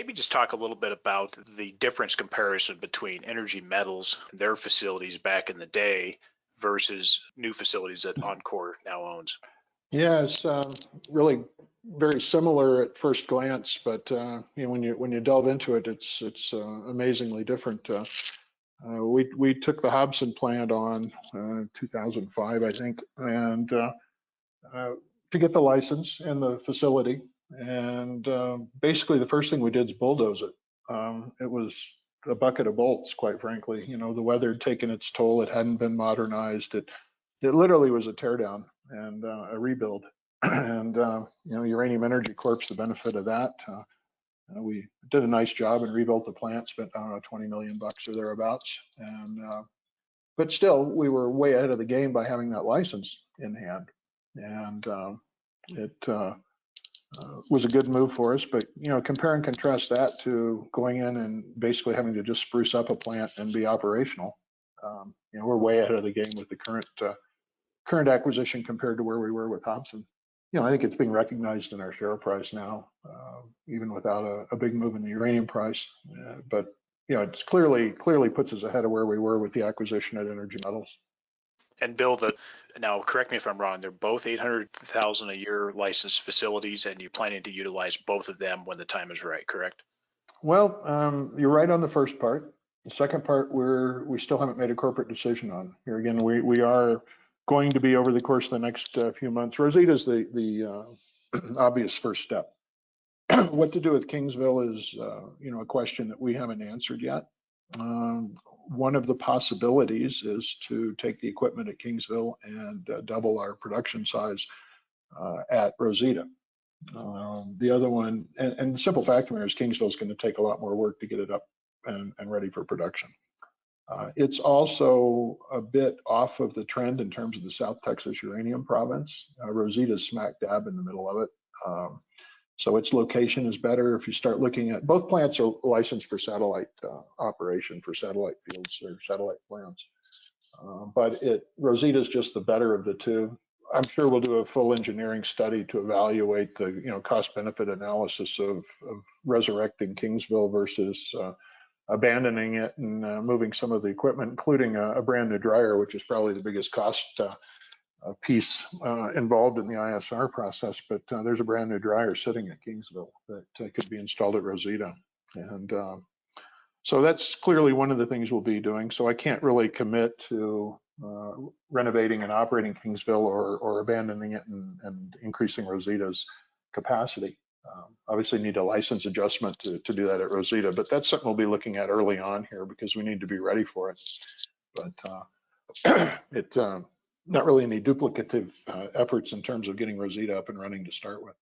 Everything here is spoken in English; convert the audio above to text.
maybe just talk a little bit about the difference comparison between Energy Metals and their facilities back in the day versus new facilities that enCore now owns. Yeah, it's really very similar at first glance, but when you delve into it, it's amazingly different. We took the Hobson plant on 2005, I think, and to get the license and the facility. And basically, the first thing we did is bulldoze it. It was a bucket of bolts, quite frankly. The weather had taken its toll. It hadn't been modernized. It literally was a teardown and a rebuild. And Uranium Energy Corp's the benefit of that. We did a nice job and rebuilt the plant. Spent I don't know $20 million or thereabouts. And but still, we were way ahead of the game by having that license in hand. And it was a good move for us. But compare and contrast that to going in and basically having to just spruce up a plant and be operational. We're way ahead of the game with the current acquisition compared to where we were with Hobson. I think it's being recognized in our share price now, even without a big move in the uranium price. But it's clearly puts us ahead of where we were with the acquisition at Energy Metals. And Bill, now correct me if I'm wrong, they're both 800,000 a year licensed facilities, and you're planning to utilize both of them when the time is right, correct? Well, you're right on the first part. The second part, we still haven't made a corporate decision on. Here again, we are going to be over the course of the next few months. Rosita is the obvious first step. What to do with Kingsville is a question that we haven't answered yet. One of the possibilities is to take the equipment at Kingsville and double our production size at Rosita. The other one, and the simple fact of the matter is Kingsville is going to take a lot more work to get it up and ready for production. It's also a bit off of the trend in terms of the South Texas uranium province. Rosita is smack dab in the middle of it. So its location is better. If you start looking at, both plants are licensed for satellite operation for satellite fields or satellite plants. But Rosita is just the better of the two. I'm sure we'll do a full engineering study to evaluate the cost benefit analysis of resurrecting Kingsville versus abandoning it and moving some of the equipment, including a brand new dryer, which is probably the biggest cost piece involved in the ISR process. But there's a brand new dryer sitting at Kingsville that could be installed at Rosita. And so that's clearly one of the things we'll be doing. So I can't really commit to renovating and operating Kingsville or abandoning it and increasing Rosita's capacity. Obviously need a license adjustment to do that at Rosita, but that's something we'll be looking at early on here because we need to be ready for it. But it's not really any duplicative efforts in terms of getting Rosita up and running to start with.